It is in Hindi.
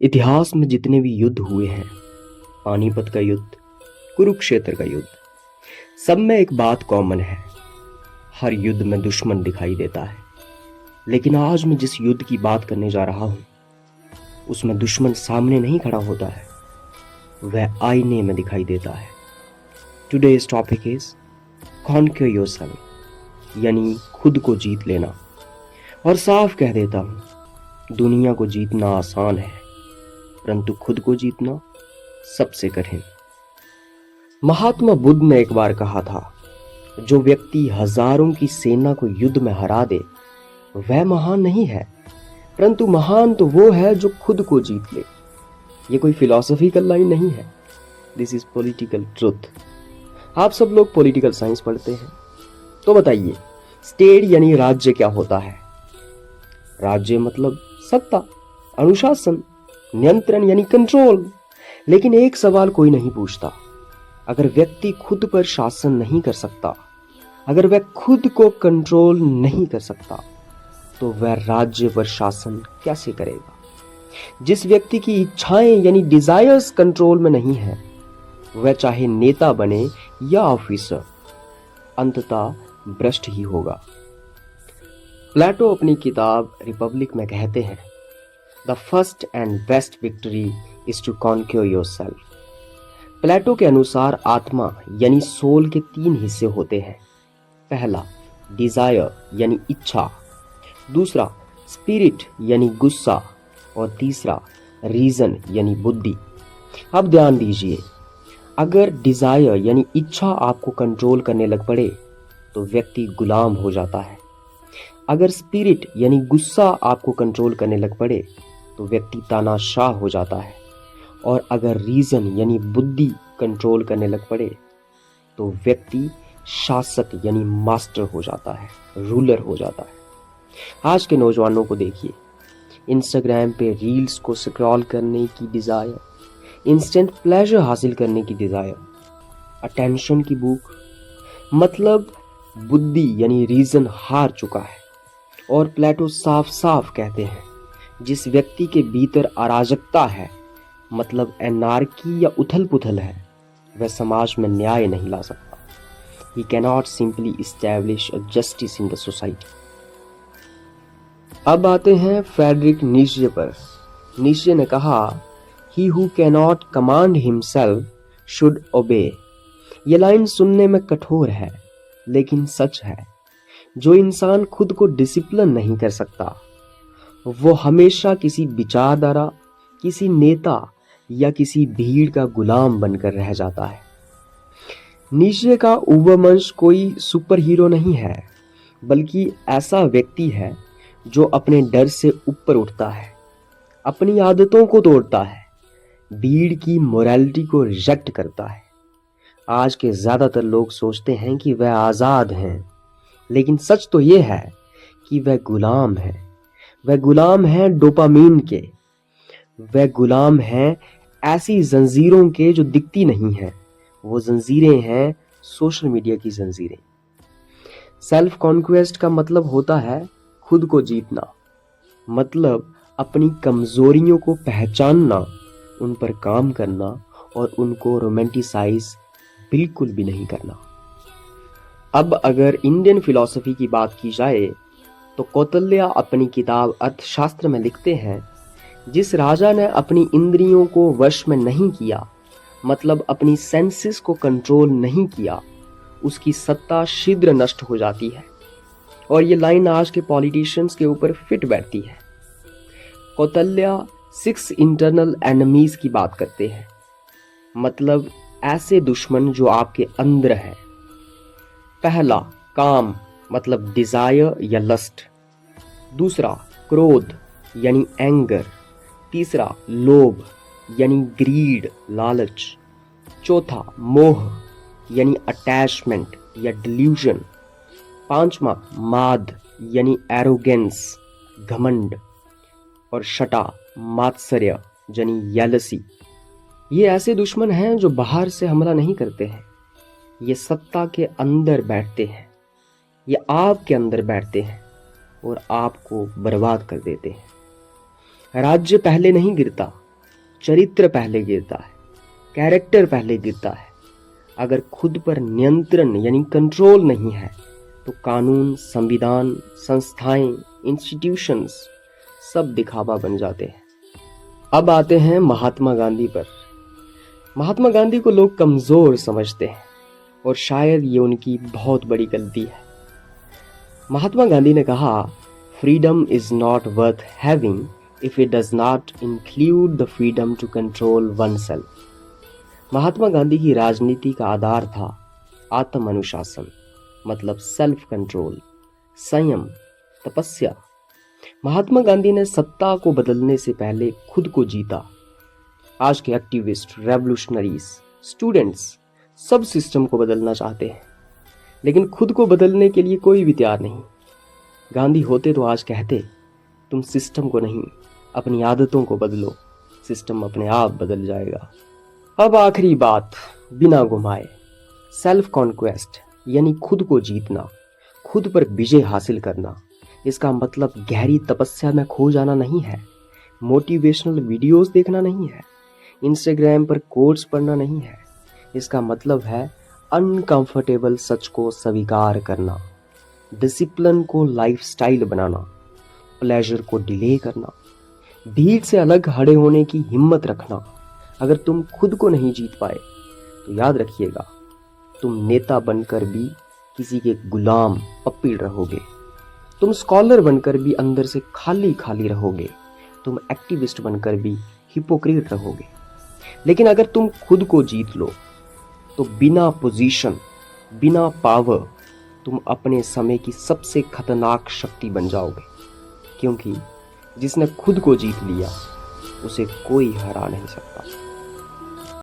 इतिहास में जितने भी युद्ध हुए हैं, पानीपत का युद्ध, कुरुक्षेत्र का युद्ध, सब में एक बात कॉमन है। हर युद्ध में दुश्मन दिखाई देता है, लेकिन आज मैं जिस युद्ध की बात करने जा रहा हूं, उसमें दुश्मन सामने नहीं खड़ा होता है, वह आईने में दिखाई देता है। टुडेज टॉपिक इज कॉन्क्यर योरसेल्फ, यानी खुद को जीत लेना। और साफ कह देता हूं, दुनिया को जीतना आसान है, परंतु खुद को जीतना सबसे कठिन। महात्मा बुद्ध ने एक बार कहा था, जो व्यक्ति हजारों की सेना को युद्ध में हरा दे वह महान नहीं है, परंतु महान तो वो है जो खुद को जीत ले। ये कोई फिलॉसफिकल लाइन नहीं है, दिस इज पॉलिटिकल ट्रुथ। आप सब लोग पॉलिटिकल साइंस पढ़ते हैं, तो बताइए स्टेट यानी राज्य क्या होता है? राज्य मतलब सत्ता, अनुशासन, नियंत्रण यानी कंट्रोल। लेकिन एक सवाल कोई नहीं पूछता, अगर व्यक्ति खुद पर शासन नहीं कर सकता, अगर वह खुद को कंट्रोल नहीं कर सकता, तो वह राज्य पर शासन कैसे करेगा? जिस व्यक्ति की इच्छाएं यानी डिजायर्स कंट्रोल में नहीं है, वह चाहे नेता बने या ऑफिसर, अंततः भ्रष्ट ही होगा। प्लेटो अपनी किताब रिपब्लिक में कहते हैं, the first and best victory is to conquer yourself. Plato के अनुसार आत्मा यानी सोल के 3 हिस्से होते हैं। पहला डिजायर यानी इच्छा, दूसरा स्पिरिट यानी गुस्सा, और तीसरा रीजन यानी बुद्धि। अब ध्यान दीजिए, अगर डिजायर यानी इच्छा आपको कंट्रोल करने लग पड़े तो व्यक्ति गुलाम हो जाता है। अगर स्पिरिट यानी गुस्सा आपको कंट्रोल करने लग पड़े तो व्यक्ति तानाशाह हो जाता है, और अगर रीजन यानी बुद्धि कंट्रोल करने लग पड़े तो व्यक्ति शासक यानी मास्टर हो जाता है, रूलर हो जाता है। आज के नौजवानों को देखिए, इंस्टाग्राम पे रील्स को स्क्रॉल करने की डिजायर, इंस्टेंट प्लेजर हासिल करने की डिजायर, अटेंशन की भूख, मतलब बुद्धि यानी रीजन हार चुका है। और प्लेटो साफ साफ कहते हैं, जिस व्यक्ति के भीतर अराजकता है, मतलब एनार्की या उथल पुथल है, वह समाज में न्याय नहीं ला सकता। He cannot simply establish a justice in the society. अब आते हैं फ्रेडरिक नीत्शे पर। नीत्शे ने कहा, He who cannot command himself should obey। ये लाइन सुनने में कठोर है, लेकिन सच है। जो इंसान खुद को डिसिप्लिन नहीं कर सकता, वो हमेशा किसी विचारधारा, किसी नेता या किसी भीड़ का गुलाम बनकर रह जाता है। नीत्शे का उवमंश कोई सुपर हीरो नहीं है, बल्कि ऐसा व्यक्ति है जो अपने डर से ऊपर उठता है, अपनी आदतों को तोड़ता है, भीड़ की मोरालिटी को रिजेक्ट करता है। आज के ज्यादातर लोग सोचते हैं कि वह आजाद हैं, लेकिन सच तो यह है कि वह गुलाम है। वह गुलाम है डोपामीन के, वह गुलाम है ऐसी जंजीरों के जो दिखती नहीं है। वो जंजीरें हैं सोशल मीडिया की जंजीरें। सेल्फ कॉन्क्वेस्ट का मतलब होता है खुद को जीतना, मतलब अपनी कमजोरियों को पहचानना, उन पर काम करना और उनको रोमांटिसाइज बिल्कुल भी नहीं करना। अब अगर इंडियन फिलॉसफी की बात की जाए तो कौटिल्य अपनी किताब अर्थशास्त्र में लिखते हैं, जिस राजा ने अपनी इंद्रियों को वश में नहीं किया, मतलब अपनी सेंसेस को कंट्रोल नहीं किया, उसकी सत्ता शीघ्र नष्ट हो जाती है। और ये लाइन आज के पॉलिटिशियंस के ऊपर फिट बैठती है। कौटिल्य 6 इंटरनल एनिमीज की बात करते हैं, मतलब ऐसे दुश्मन जो आपके अंदर है। पहला काम, मतलब डिजायर या लस्ट। दूसरा क्रोध यानी एंगर। तीसरा लोभ यानी ग्रीड, लालच। चौथा मोह यानी अटैचमेंट या डिल्यूजन। पांचवा माद यानी एरोगेंस, घमंड। और छठा मात्सर्य यानी जेलसी। ये ऐसे दुश्मन हैं जो बाहर से हमला नहीं करते हैं, ये सत्ता के अंदर बैठते हैं, ये आपके अंदर बैठते हैं और आपको बर्बाद कर देते हैं। राज्य पहले नहीं गिरता, चरित्र पहले गिरता है, कैरेक्टर पहले गिरता है। अगर खुद पर नियंत्रण यानी कंट्रोल नहीं है तो कानून, संविधान, संस्थाएं, इंस्टीट्यूशंस सब दिखावा बन जाते हैं। अब आते हैं महात्मा गांधी पर। महात्मा गांधी को लोग कमजोर समझते हैं और शायद ये उनकी बहुत बड़ी गलती है। महात्मा गांधी ने कहा, freedom is not worth having if it does not include the freedom to control oneself. Mahatma Gandhi की राजनीति का आधार था आत्म अनुशासन, मतलब सेल्फ कंट्रोल, संयम, तपस्या। महात्मा गांधी ने सत्ता को बदलने से पहले खुद को जीता। आज के एक्टिविस्ट, रेवोल्यूशनरीज, स्टूडेंट्स सब सिस्टम को बदलना चाहते हैं, लेकिन खुद को बदलने के लिए कोई भी तैयार नहीं। गांधी होते तो आज कहते, तुम सिस्टम को नहीं, अपनी आदतों को बदलो, सिस्टम अपने आप बदल जाएगा। अब आखिरी बात, बिना घुमाए, सेल्फ कॉन्क्वेस्ट यानी खुद को जीतना, खुद पर विजय हासिल करना। इसका मतलब गहरी तपस्या में खो जाना नहीं है, मोटिवेशनल वीडियोस देखना नहीं है, इंस्टाग्राम पर कोट्स पढ़ना नहीं है। इसका मतलब है अनकंफर्टेबल सच को स्वीकार करना, डिसिप्लिन को लाइफस्टाइल बनाना, प्लेजर को डिले करना, भीड़ से अलग खड़े होने की हिम्मत रखना। अगर तुम खुद को नहीं जीत पाए तो याद रखिएगा, तुम नेता बनकर भी किसी के गुलाम, पप्पी रहोगे। तुम स्कॉलर बनकर भी अंदर से खाली खाली रहोगे। तुम एक्टिविस्ट बनकर भी हिपोक्रेट रहोगे। लेकिन अगर तुम खुद को जीत लो तो बिना पोजीशन, बिना पावर, तुम अपने समय की सबसे खतरनाक शक्ति बन जाओगे। क्योंकि जिसने खुद को जीत लिया उसे कोई हरा नहीं सकता।